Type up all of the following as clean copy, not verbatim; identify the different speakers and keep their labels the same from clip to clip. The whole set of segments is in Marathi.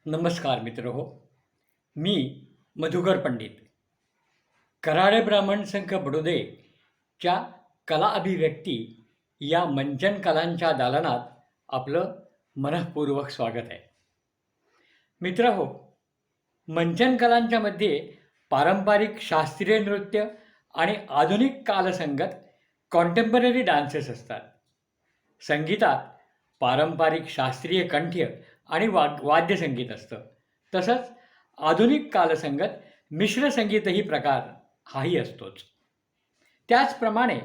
Speaker 1: नमस्कार मित्रहो. मी मधुकर पंडित. कराडे ब्राह्मण संघ बडोदेच्या कला अभिव्यक्ती या मंचन कलांच्या दालनात आपलं मनःपूर्वक स्वागत आहे. मित्रहो, मंचन कलांच्या मध्ये पारंपरिक शास्त्रीय नृत्य आणि आधुनिक कालसंगत कॉन्टेम्पररी डान्सेस असतात. संगीतात पारंपरिक शास्त्रीय कंठ्य आणि वाद्यसंगीत असतं. तसंच आधुनिक कालसंगत मिश्र संगीतही प्रकार हाही असतोच. त्याचप्रमाणे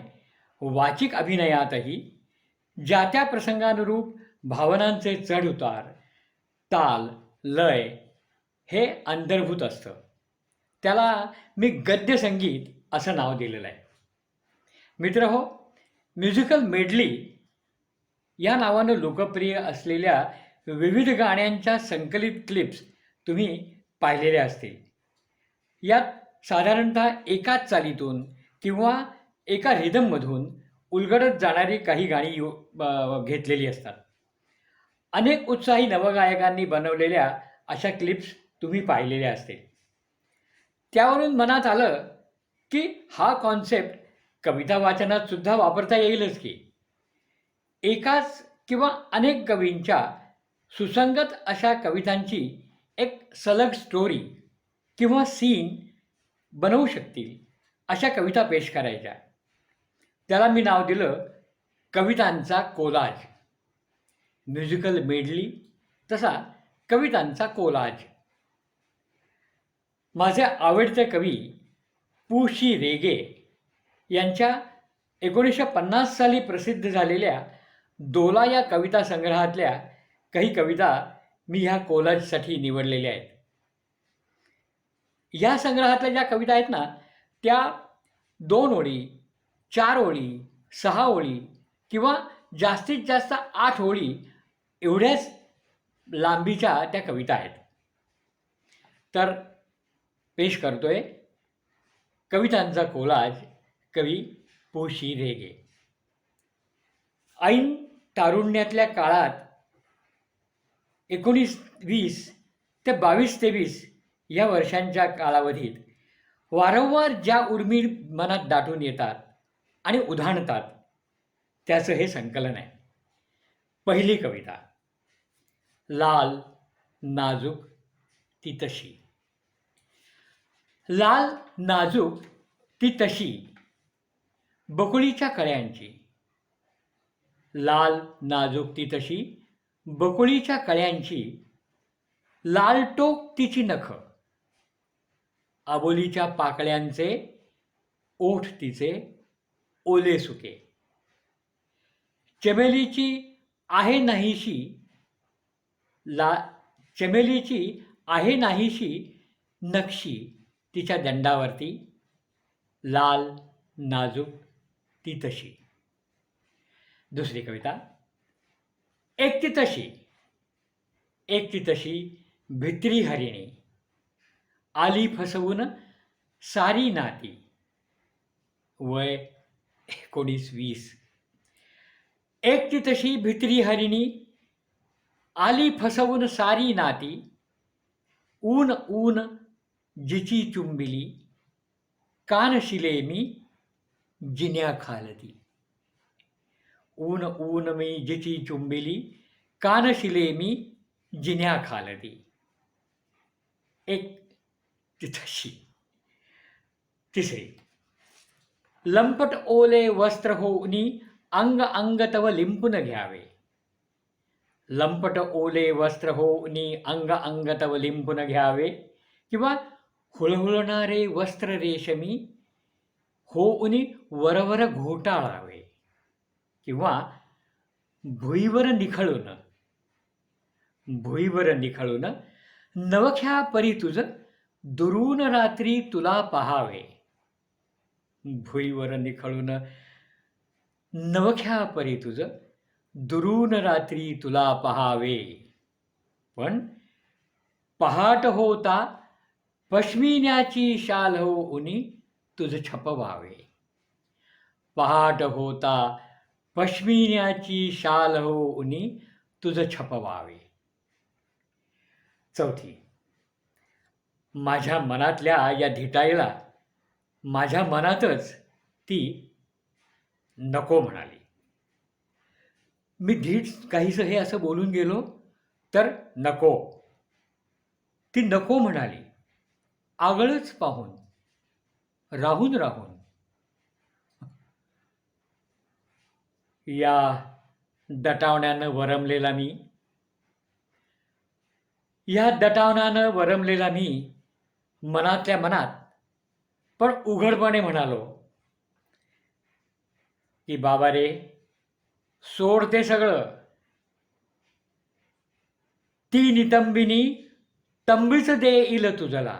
Speaker 1: वाचिक अभिनयातही ज्या त्या प्रसंगानुरूप भावनांचे चढउतार, ताल, लय हे अंतर्भूत असतं. त्याला मी गद्यसंगीत असं नाव दिलेलं आहे. मित्रहो, म्युझिकल मेडली या नावानं लोकप्रिय असलेल्या विविध गाण्यांच्या संकलित क्लिप्स तुम्ही पाहिलेल्या असतील. यात साधारणतः एकाच चालीतून किंवा एका रिदममधून उलगडत जाणारी काही गाणी घेतलेली असतात. अनेक उत्साही नवगायकांनी बनवलेल्या अशा क्लिप्स तुम्ही पाहिलेल्या असतील. त्यावरून मनात आलं की हा कॉन्सेप्ट कविता वाचनात सुद्धा वापरता येईलच की. एकाच किंवा अनेक कवींच्या सुसंगत अशा कवितांची एक सलग स्टोरी किंवा सीन बनवू शकतील अशा कविता पेश करायच्या. त्याला मी नाव दिलं कवितांचा कोलाज. म्युझिकल मेडली तसा कवितांचा कोलाज. माझे आवडते कवी पु. शी. रेगे यांच्या 1950 साली प्रसिद्ध झालेल्या दोला या कविता संग्रहातल्या काही कविता मी ह्या कोलाजसाठी निवडलेल्या आहेत. या संग्रहातल्या ज्या कविता आहेत ना, त्या 2 ओळी, 4 ओळी, 6 ओळी किंवा जास्तीत जास्त 8 ओळी एवढ्याच लांबीच्या त्या कविता आहेत. तर पेश करतोय कवितांचा कोलाज, कवी पु. शी. रेगे. ऐन तारुण्यातल्या काळात 1920 ते 22-23 या वर्षांच्या कालावधीत वारंवार ज्या उर्मी मनात दाटून येतात आणि उधाणतात त्याचं हे संकलन आहे. पहिली कविता, लाल नाजूक ती तशी. लाल नाजूक ती तशी बकुळीच्या कळ्यांची. लाल नाजूक ती तशी बकुळीच्या कळ्यांची. लालटोक तिची नख, आबोलीच्या पाकळ्यांचे ओठ तिचे ओले सुके. चमेलीची आहे नाहीशी चमेलीची आहे नाहीशी नक्षी तिच्या दंडावरती. लाल नाजूक ती तशी. दुसरी कविता, एक ती तशी. एक ती तशी भित्री हरिणी, आली फसवून सारी नाती. वय 19-20. एक ती तशी भित्री हरिणी, आली फसवून सारी नाती. ऊन ऊन जिची चुंबिली, कान शिले मी जिन्या खालती. ऊन ऊन मी जिची चुंबिली, कान शिले मी जिन्या खालती. एक ती तशी. तिसरी, लंपट ओले वस्त्र होऊनी अंग अंग तव लिंपून घ्यावे. लंपट ओले वस्त्र होऊनी अंग अंग तव लिंपून घ्यावे. किंवा हुळहुळणारे वस्त्र रेशमी होऊनी वरवर घोटाळावे. किंवा भुईवर निखळून नवख्या परी तुझ दुरून रात्री तुला पहावे. भुईवर निखळून नवख्या परी तुझ दुरून रात्री तुला पहावे. पण पहाट होता पश्मिन्याची शाल होऊनी तुझ छपवावे. पहाट होता पश्मिन्याची शाल होऊनी तुझ छपवावे. चौथी, माझ्या मनातल्या या धिटाईला माझ्या मनातच ती नको म्हणाली. मी धीट काहीसं हे असं बोलून गेलो तर नको. ती नको म्हणाली, आगळच पाहून, राहून राहून. या दटावण्यानं वरमलेला मी, या दटावण्यानं वरमलेला मी मनातल्या मनात पण उघडपणे म्हणालो की बाबा रे, सोड ते सगळं. ती नितंबिनी तंबीच देईल तुझला,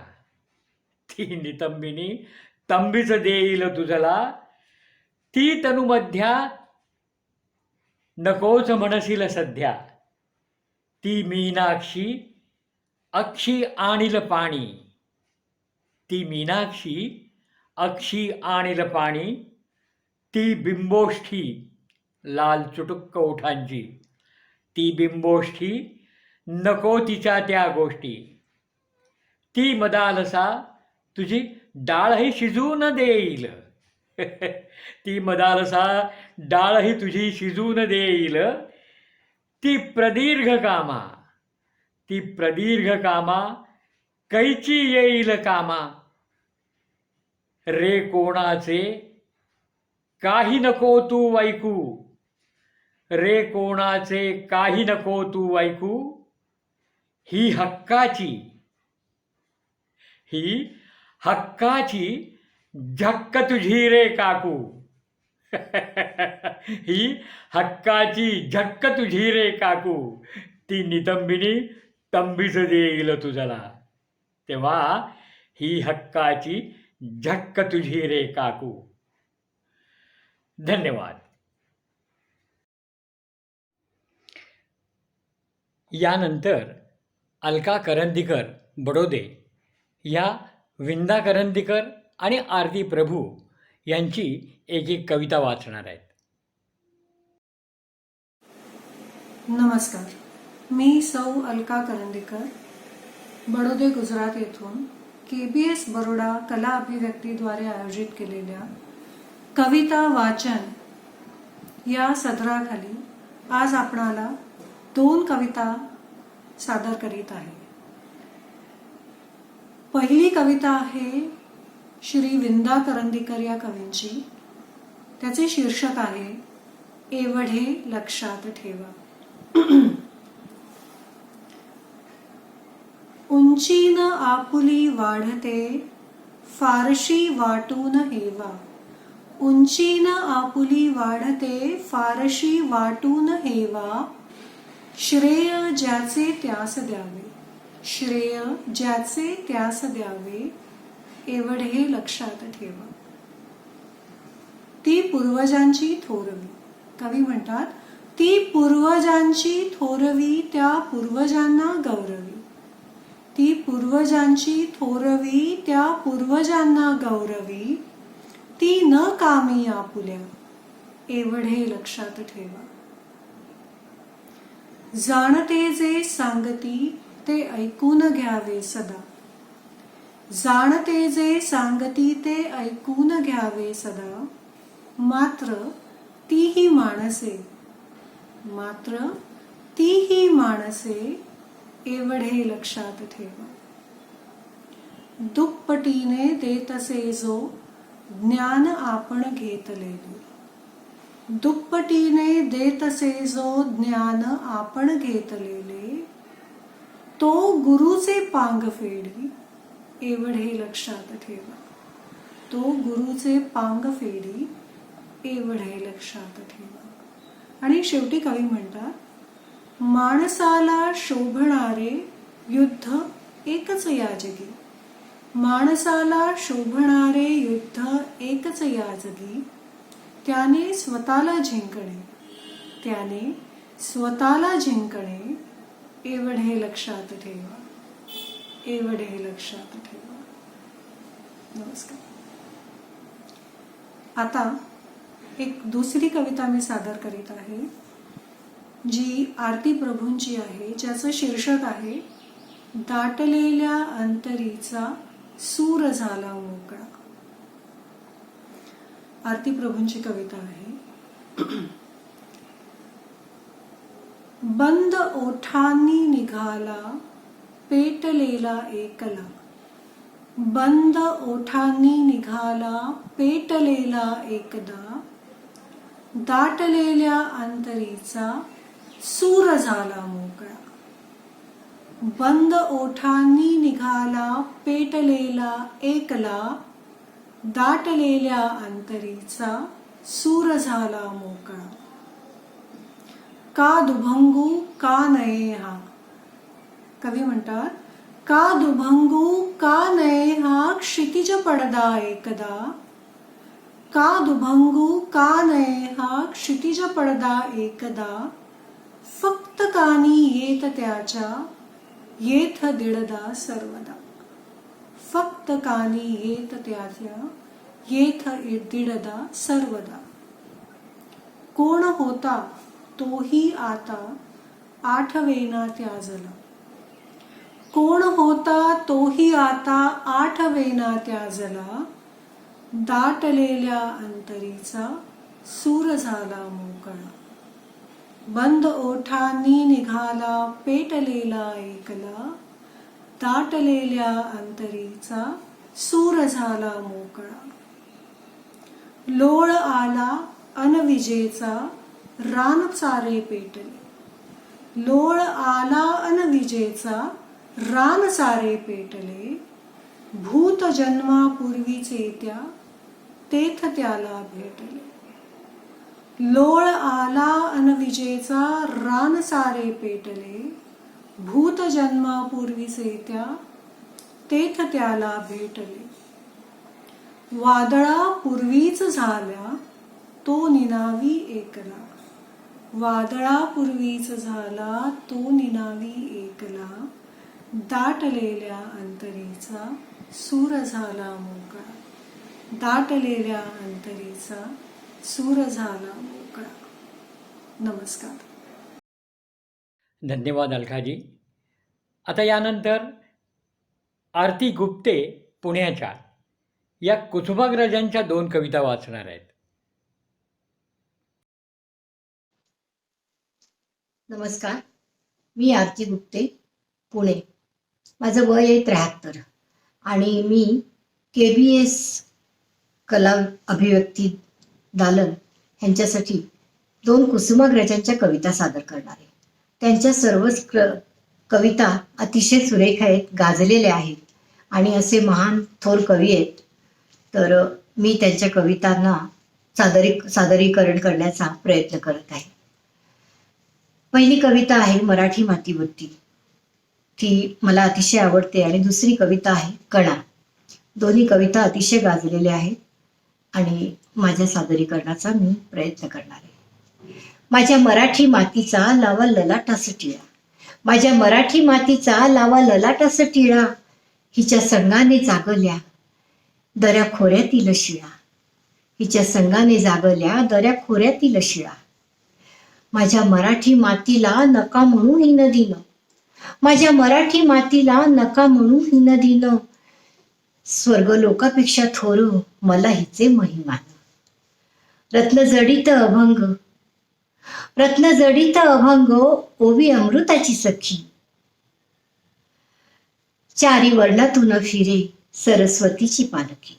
Speaker 1: ती नितंबिनी तंबीच देईल तुझला, ती तनुमध्या नकोच म्हणशील सध्या, ती मीनाक्षी अक्षी आणील पाणी, ती मीनाक्षी अक्षी आणील पाणी, ती बिंबोष्ठी लाल चुटुक्क ओठांची, ती बिंबोष्ठी नको तिच्या त्या गोष्टी, ती मदालसा तुझी डाळही शिजवून देईल, ती मदालसा डाळही तुझी शिजवून देईल, ती प्रदीर्घ कामा, ती प्रदीर्घ कामा कैची येईल कामा, रे कोणाचे काही नको तू ऐकू, रे कोणाचे काही नको तू ऐकू, ही हक्काची, ही हक्काची झक्क तुझी रे काकू, ही हक्काची झक्क तुझी रे काकू, ती नितंबिनी तंबीच देईल तुझला. तेव्हा ही हक्काची झक्क तुझी रे काकू. धन्यवाद. यानंतर अलका करंदीकर बडोदे या विंदा करंदीकर आणि आरती प्रभू यांची एक कविता वाचणार आहेत.
Speaker 2: नमस्कार, मी सौ अलका करंदीकर बडोदे गुजरात येथून KBS बरोडा कला अभिव्यक्तीद्वारे आयोजित केलेल्या कविता वाचन या सदराखाली आज आपणाला 2 कविता सादर करीत आहे. पहिली कविता आहे श्री विंदा करंदीकर या कवींची. त्याचे शीर्षक आहे एवढे लक्षात ठेवा. उंचीन आपुली वाढते फारशी वाटून हेवा, उंचीन आपुली वाढते फारशी वाटून हेवा, श्रेय ज्याचे त्यास द्यावे, श्रेय ज्याचे त्यास द्यावे, एवढे लक्षात ठेवा. ती पूर्वजांची थोरवी. कवी म्हणतात, ती पूर्वजांची थोरवी त्या पूर्वजांना गौरवी, ती पूर्वजांची थोरवी त्या पूर्वजांना गौरवी, ती न कामी आपुल्या, एवढे लक्षात ठेवा. जाणते जे सांगती ते ऐकून घ्यावे सदा, जाणते जे सांगती ते ऐकून घ्यावे सदा, मात्र तीही माणसे, मात्र तीही माणसे, एवढे लक्षात ठेवा. दुप्पटीने देतसे जो ज्ञान आपण घेतलेले, दुप्पटीने देतसे जो ज्ञान आपण घेतलेले, तो गुरुचे पांग फेडी, एवढे लक्षात ठेवा. तो गुरुचे पांग फेडी, एवढे लक्षात ठेवा. आणि शेवटी कवी म्हणतात, माणसाला शोभणारे युद्ध एकच या जगी, माणसाला शोभणारे युद्ध एकच या जगी, त्याने स्वतःला जिंकणे, त्याने स्वतःला जिंकणे, एवढे लक्षात ठेवा, एवढे लक्षात ठेवा. नमस्कार. आता एक दुसरी कविता मी सादर करीत आहे, जी आरती प्रभूंची आहे, ज्याचं शीर्षक आहे दाटलेल्या अंतरीचा सूर झाला मोकळा. आरती प्रभूंची कविता आहे. बंद ओठांनी निघाला पेटलेला एकला. बंद ओठांनी निघाला पेटलेला एकदा. दाटलेल्या अंतरीचा सूर झाला मोकळा. बंद ओठांनी निघाला पेटलेला एकला. दाटलेल्या अंतरीचा सूर झाला मोकळा. का दुभंगू का नये हा. कवी म्हणतात, का दुभंगू का नये हा क्षितिज पडदा एकदा. का दुभंगू का नये हा क्षितिज पडदा एकदा. फक्त कानी येत त्याच्या येथ दीडदा सर्वदा. फक्त कानी येत त्याच्या येथ दीडदा सर्वदा. कोण होता तोही आता आठवेना त्याजला. कोण होता तोही आता आठवेना त्याजला. दाटलेल्या अंतरीचा सूर झाला मोकळा. बंद ओठांनी निघाला पेटलेला एकला. दाटलेल्या अंतरीचा सूर झाला मोकळा. लोळ आला अनविजेचा रान चारे पेटले. लोळ आला अनविजेचा रान चारे पेटले. भूत जन्मापूर्वीचे त्या तेथ त्याला भेटले. लोळ आला अनविजेचा रान सारे पेटले. भूत जन्मापूर्वीचे त्या तेथ त्याला भेटले. वादळापूर्वीच झाला तो निनावी एकला. वादळापूर्वीच झाला तो निनावी एकला. दाटलेल्या अंतरीचा सूर झाला मोकळा. दाटलेल्या अंतरीचा सूर झाला मोकळा. नमस्कार.
Speaker 1: धन्यवाद अलकाजी. आता यानंतर आरती गुप्ते पुण्याच्या या कुसुमाग्रजांच्या 2 कविता वाचणार आहेत.
Speaker 3: नमस्कार, मी आरती गुप्ते, पुणे. माझं वय आहे 73 आणि मी KBS कला अभिव्यक्ती दालन ह्यांच्यासाठी 2 कुसुमाग्रजांच्या कविता सादर करणार आहे. त्यांच्या सर्वच कविता अतिशय सुरेख आहेत, गाजलेल्या आहेत आणि असे महान थोर कवी आहेत. तर मी त्यांच्या कवितांना सादरीकरण करण्याचा प्रयत्न करत आहे. पहिली कविता आहे मराठी मातीवरती. ती मला अतिशय आवडते. आणि दुसरी कविता आहे कणा. दोन्ही कविता अतिशय गाजलेल्या आहेत आणि माझ्या सादरीकरणाचा मी प्रयत्न करणार आहे. माझ्या मराठी मातीचा लावा ललाटास टिळा. माझ्या मराठी मातीचा लावा ललाटास टिळा. हिच्या संगाने जागल्या दऱ्या खोऱ्यातील शिळा. हिच्या संगाने जागल्या दऱ्या खोऱ्यातील शिळा. माझ्या मराठी मातीला नका म्हणू ही नदीनं. माझ्या मराठी मातीला नका म्हणू ही नदीनं. स्वर्ग लोकापेक्षा थोर मला हिचे महिमान. रत्नजडित अभंग रत्नजडित अभंग ओवी अमृताची सखी. चारी वर्णातून फिरे सरस्वतीची पालखी.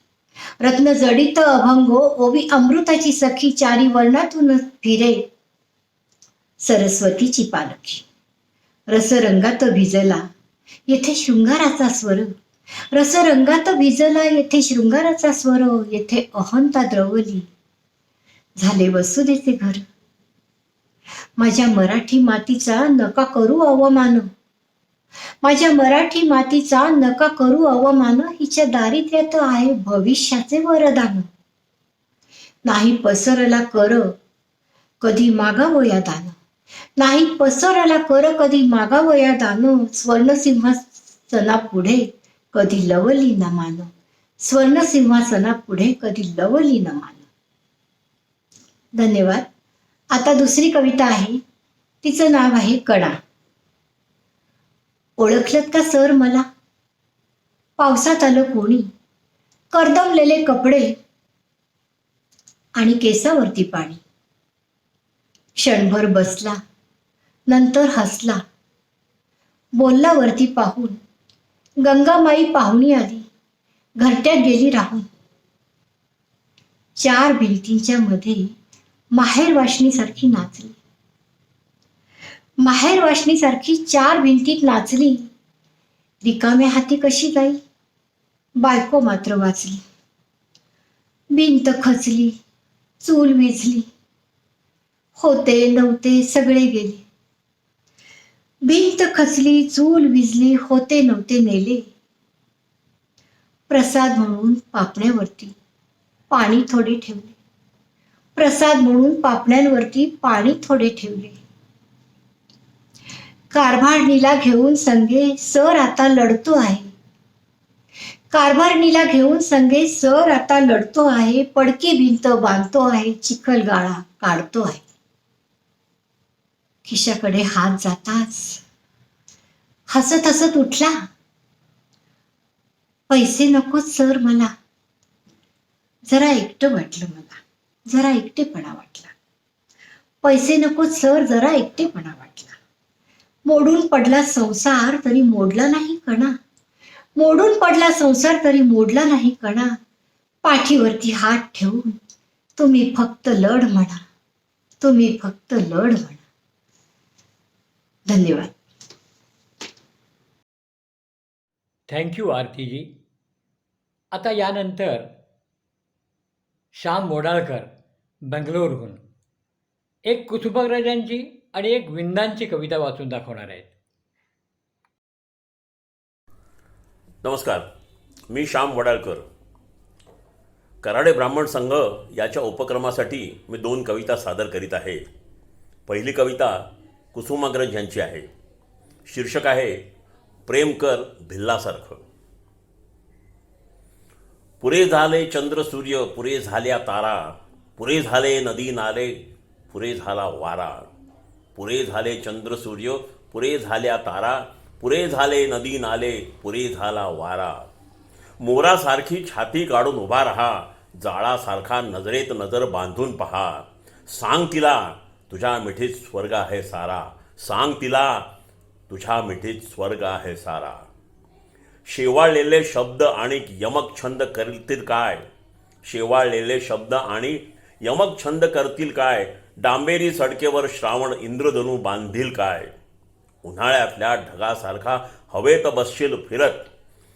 Speaker 3: रत्नजडित अभंग ओवी अमृताची सखी. चारी वर्णातून फिरे सरस्वतीची पालखी. रसरंगात भिजला येथे शृंगाराचा स्वर. रसरंगात भिजला येथे शृंगाराचा स्वर. येथे अहंता द्रवली झाले वसुदेचे घर. माझ्या मराठी मातीचा नका करू अवमान. माझ्या मराठी मातीचा नका करू अवमान. हिच्या दारिद्र्यात आहे भविष्याचे वरदान. नाही पसरला कर कधी मागावया दान. नाही पसरला कर कधी मागावया दान. स्वर्णसिंहासना पुढे कधी लवली न मान. स्वर्णसिंहासना पुढे कधी लवली न मान. धन्यवाद. आता दुसरी कविता आहे, तिचं नाव आहे कडा. ओळखलत का सर मला? पावसात आलं कोणी, कर्दमलेले कपडे आणि केसावरती पाणी. क्षणभर बसला, नंतर हसला, बोलला वरती पाहून, गंगामाई पाहुणी आली, घरट्यात गेली राहून. चार भिंतींच्या मध्ये माहेर वाशनीसारखी नाचली. माहेर वाशनीसारखी चार भिंतीत नाचली. रिकाम्या हाती कशी जाई, बायको मात्र वाचली. भिंत खचली, चूल विझली, होते नव्हते सगळे गेले. भिंत खचली, चूल विझली, होते नव्हते नेले. प्रसाद म्हणून पापण्यावरती पाणी थोडे ठेवले. प्रसाद म्हणून पापण्यांवरती पाणी थोडे ठेवले. कारभारणीला घेऊन संगे सर आता लढतो आहे. कारभारणीला घेऊन संगे सर आता लढतो आहे. पडकी भिंत बांधतो आहे, चिखल गाळा काढतो आहे. खिशाकडे हात जाताच हसत हसत उठला. पैसे नकोत सर मला. जरा एकटं वाटलं मला, जरा एकटेपणा वाटला. पैसे नकोत सर, जरा एकटेपणा वाटला. मोडून पडला संसार तरी मोडला नाही कणा. मोडून पडला संसार तरी मोडला नाही कणा. पाठीवरती हात ठेवून तुम्ही फक्त लढ म्हणा, तुम्ही फक्त लढ म्हणा. धन्यवाद.
Speaker 1: थँक्यू आरतीजी. आता यानंतर श्याम मोडाळकर बेंगलोरहून एक कुसुमाग्रजांची आणि एक विंदांची कविता वाचून दाखवणार आहेत.
Speaker 4: नमस्कार, मी श्याम वडाळकर. कराडे ब्राह्मण संघ याच्या उपक्रमासाठी मी 2 कविता सादर करीत आहे. पहिली कविता कुसुमाग्रज यांची आहे. शीर्षक आहे प्रेम कर भिल्लासारखं. पुरे झाले चंद्र सूर्य, पुरे झाल्या तारा, पुरे झाले नदी नाले, पुरे झाला वारा. पुरे झाले चंद्र सूर्य, पुरे झाल्या तारा, पुरे झाले नदी नाले, पुरे झाला वारा. मोरासारखी छाती काढून उभा रहा, जाळासारखा नजरेत नजर बांधून पहा. सांग तिला तुझ्या मिठीत स्वर्ग आहे सारा, सांग तिला तुझ्या मिठीत स्वर्ग आहे सारा. शेवाळलेले शब्द आणि यमक छंद करतील काय, शेवाळलेले शब्द आणि यमक छंद करतील काय. डांबेरी सडकेवर श्रावण इंद्रधनू बांधील काय. उन्हाळ्यातल्या ढगासारखा हवेत बसशील फिरत,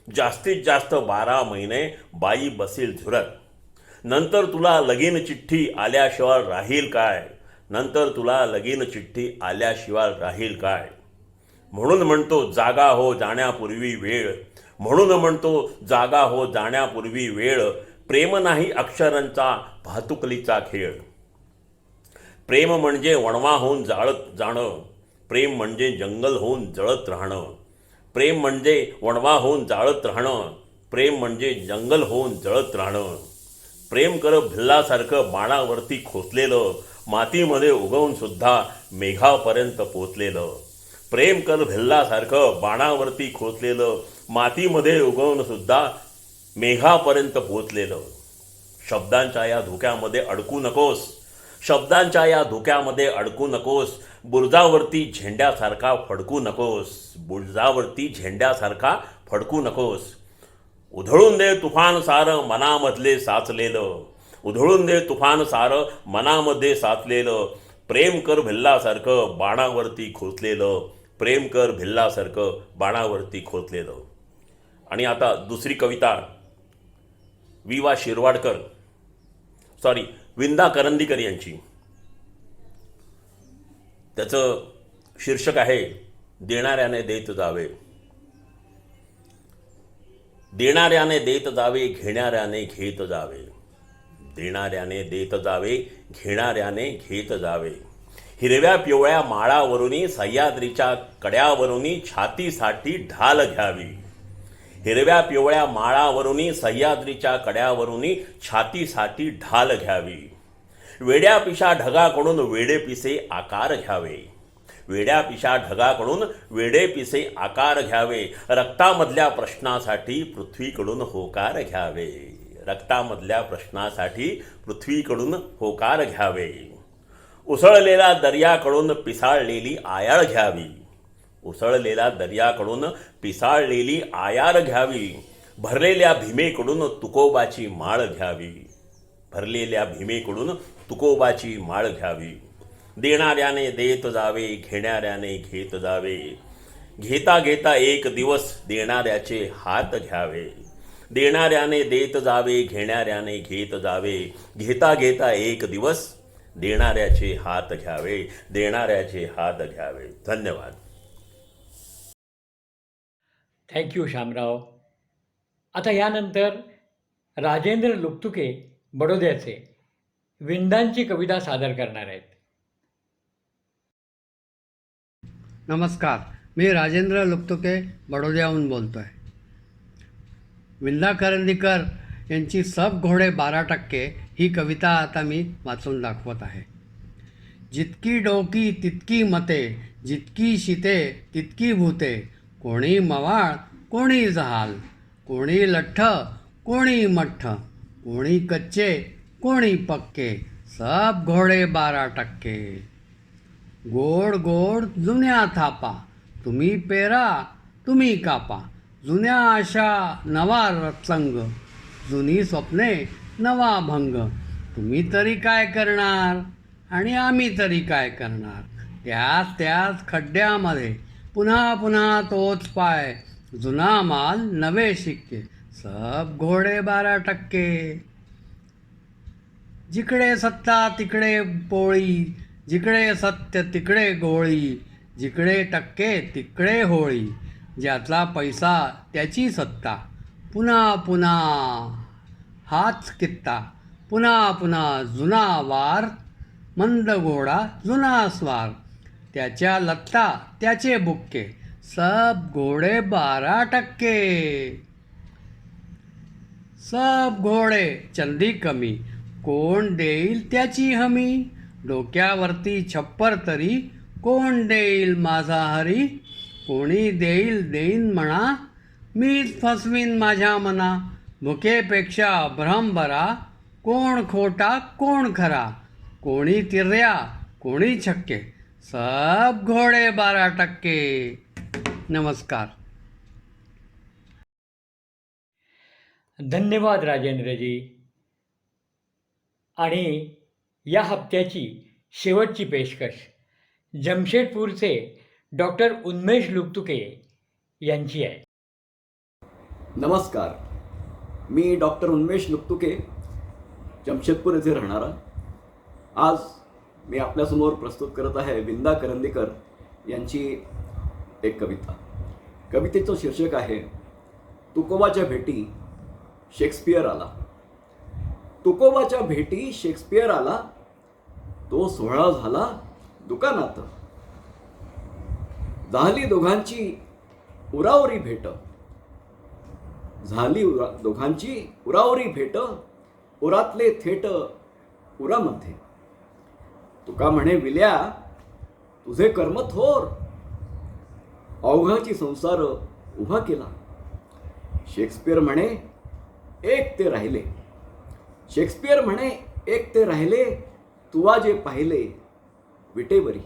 Speaker 4: जास्तीत जास्त 12 महिने बाई बसील झुरत. नंतर तुला लगीन चिठ्ठी आल्याशिवाय राहील काय, नंतर तुला लगीन चिठ्ठी आल्याशिवाय राहील काय. म्हणून म्हणतो जागा हो जाण्यापूर्वी वेळ, म्हणून म्हणतो जागा हो जाण्यापूर्वी वेळ. प्रेम नाही अक्षरांचा भातुकलीचा खेळ. प्रेम म्हणजे वणवा होऊन जाळत जाणं, प्रेम म्हणजे जंगल होऊन जळत राहणं. प्रेम म्हणजे वणवा होऊन जाळत राहणं, प्रेम म्हणजे जंगल होऊन जळत राहणं. प्रेम कर भिल्लासारखं बाणावरती खोचलेलं, मातीमध्ये उगवून सुद्धा मेघापर्यंत पोचलेलं. प्रेम कर भिल्लासारखं बाणावरती खोचलेलं, मातीमध्ये उगवून सुद्धा मेघापर्यंत पोचलेलं. शब्दांच्या या धोक्यामध्ये अडकू नकोस, शब्दांच्या या धोक्यामध्ये अडकू नकोस. बुरजावरती झेंड्यासारखा फडकू नकोस, बुरजावरती झेंड्यासारखा फडकू नकोस. उधळून दे तुफान सारं मनामधले साचलेलं, उधळून दे तुफान सारं मनामध्ये साचलेलं. प्रेम कर भिल्लासारखं बाणावरती खोचलेलं, प्रेम कर भिल्लासारखं बाणावरती खोचलेलं. आणि आता दुसरी कविता विवा शिरवाडकर विंदा करंदीकर यांची. त्याचं शीर्षक आहे देणाऱ्याने देत जावे. देणाऱ्याने देत जावे, घेणाऱ्याने घेत जावे. देणाऱ्याने देत जावे, घेणाऱ्याने घेत जावे. हिरव्या पिवळ्या माळावरुनी सह्याद्रीच्या कड्यावरुनी छातीसाठी ढाल घ्यावी. हिरव्या पिवळ्या माळावरुनी सह्याद्रीच्या कड्यावरुनी छातीसाठी ढाल घ्यावी. वेड्या पिशा ढगाकडून वेडे पिसे आकार घ्यावे. वेड्या पिशा ढगाकडून वेडे पिसे आकार घ्यावे, रक्तामधल्या प्रश्नासाठी पृथ्वीकडून होकार घ्यावे, रक्तामधल्या प्रश्नासाठी पृथ्वीकडून होकार घ्यावे, उसळलेल्या दर्याकडून पिसाळलेली आयाळ घ्यावी, उसळलेल्या दर्याकडून पिसाळलेली आयाळ घ्यावी, भरलेल्या भीमेकडून तुकोबाची माळ घ्यावी, भरलेल्या भीमेकडून तुकोबाची माळ घ्यावी, देणाऱ्याने देत जावे, घेणाऱ्याने घेत जावे, घेता घेता एक दिवस देणाऱ्याचे हात घ्यावे, देणाऱ्याने देत जावे, घेणाऱ्याने घेत जावे, घेता घेता एक दिवस देणाऱ्याचे हात घ्यावे, देणाऱ्याचे हात घ्यावे. धन्यवाद.
Speaker 1: थँक्यू शामराव. आता यानंतर राजेंद्र लुकतुके बडोद्याचे विंदांची कविता सादर करणार आहेत.
Speaker 5: नमस्कार, मी राजेंद्र लुकतुके बडोद्याहून बोलतो आहे. विंदा करंदीकर यांची सब घोडे 12% ही कविता आता मी वाचून दाखवत आहे. जितकी डोकी तितकी मते, जितकी शिते तितकी भूते, कोणी मवाळ कोणी जहाल, कोणी लठ्ठ कोणी मठ्ठ, कोणी कच्चे कोणी पक्के, सब घोडे 12%. गोड गोड जुन्या थापा, तुम्ही पेरा तुम्ही कापा, जुन्या आशा नवा रत्संग, जुनी स्वप्ने नवा भंग, तुम्ही तरी काय करणार आणि आम्ही तरी काय करणार, त्याच त्याच खड्ड्यामध्ये पुन्हा पुन्हा तोच पाय, जुना माल नवे शिक्के, सब घोडे 12%. जिकडे सत्ता तिकडे पोळी, जिकडे सत्य तिकडे गोळी, जिकडे टक्के तिकडे होळी, ज्याचा पैसा त्याची सत्ता, पुन्हा पुन्हा हाच कित्ता, पुन्हा पुन्हा जुना वार, मंद घोडा जुना स्वार, त्याच्या लत्ता त्याचे बुक्के, सब घोडे 12%. सब घोडे चंदी कमी, कोण देईल त्याची हमी, डोक्यावरती छप्पर तरी कोण देईल माझा हरी, कोणी देईन म्हणा मीच फसवीन माझ्या मना, भुकेपेक्षा भ्रम बरा, कोण खोटा कोण खरा, कोणी तिर्या कोणी छक्के, सब घोडे 12%. नमस्कार.
Speaker 1: धन्यवाद राजेंद्रजी. आणि या हप्त्याची शेवटची पेशकश जमशेदपूरचे डॉक्टर उन्मेष लुकतुके यांची आहे.
Speaker 6: नमस्कार, मी डॉक्टर उन्मेष लुकतुके, जमशेदपूर येथे राहणारा. आज मी आपल्यासमोर प्रस्तुत करत आहे विंदा करंदीकर यांची एक कविता. कवितेचं शीर्षक आहे तुकोबाच्या भेटी शेक्सपियर आला. तुकोबाच्या भेटी शेक्सपियर आला, तो सोहळा झाला दुकानात, झाली दोघांची उरावरी भेट, झाली दोघांची उरावरी भेट, उरातले थेट उरामध्ये. तुका म्हणे विल्या तुझे कर्म थोर, अवघाची संसार उभा केला. शेक्सपियर म्हणे एक ते राहिले, शेक्सपियर म्हणे एक ते राहिले, तुवा जे पाहिले विटेवरी.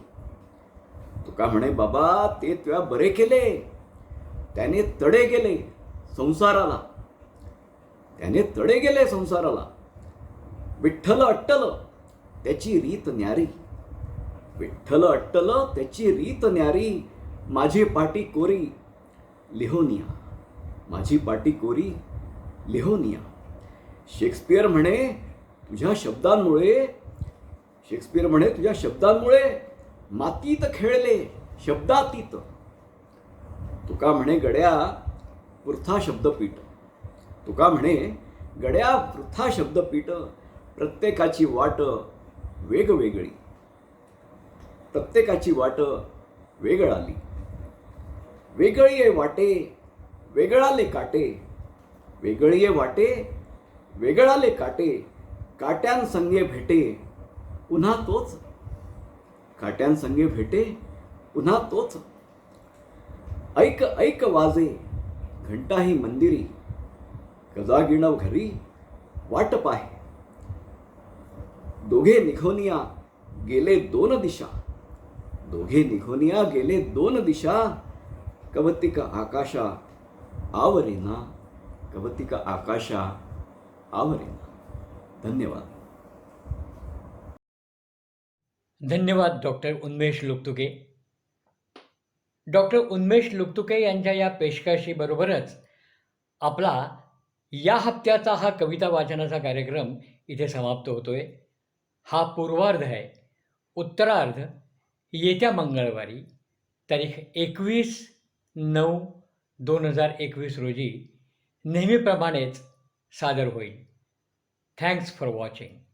Speaker 6: तुका म्हणे बाबा ते तुया बरे केले, त्याने तडे गेले संसाराला, त्याने तडे गेले संसाराला. विठ्ठल अट्टल त्याची रीत न्यारी, विठ्ठल अट्टल त्याची रीत न्यारी, माझी पाटी कोरी लिहोनिया, माझी पाटी कोरी लिहोनिया. शेक्सपियर म्हणे तुझ्या शब्दांमुळे, शेक्सपियर म्हणे तुझ्या शब्दांमुळे मातीत खेळले शब्दातीत. तुका म्हणे गड्या वृथा शब्दपीठ, तुका म्हणे गड्या वृथा शब्दपीठ, प्रत्येकाची वाट वेगवेगळी, प्रत्येकाची वाट वेगळाली. वेगळी आहे वाटे वेगळाले काटे, वेगळी आहे वाटे वेगळाले काटे, काट्यांसंगे भेटे पुन्हा तोच, काट्यांसंगे भेटे पुन्हा तोच. ऐक ऐक वाजे घंटाही मंदिरी, गजागिणव घरी वाट पाहे. दोघे निघोनिया गेले दोन दिशा, दोघे निघोनिया गेले दोन दिशा. कवतिक आकाशा आवरेना, कवतिक आकाशा आवरेना. धन्यवाद.
Speaker 1: धन्यवाद डॉक्टर उन्मेष लुकतुके. डॉक्टर उन्मेष लुकतुके यांच्या या पेशकशीबरोबरच आपला या हप्त्याचा हा कविता वाचनाचा कार्यक्रम इथे समाप्त होतोय. हा पूर्वार्ध आहे. उत्तरार्ध येत्या मंगळवारी तारीख 21/9/2021 रोजी नेहमीप्रमाणेच सादर होईल. Thanks for watching.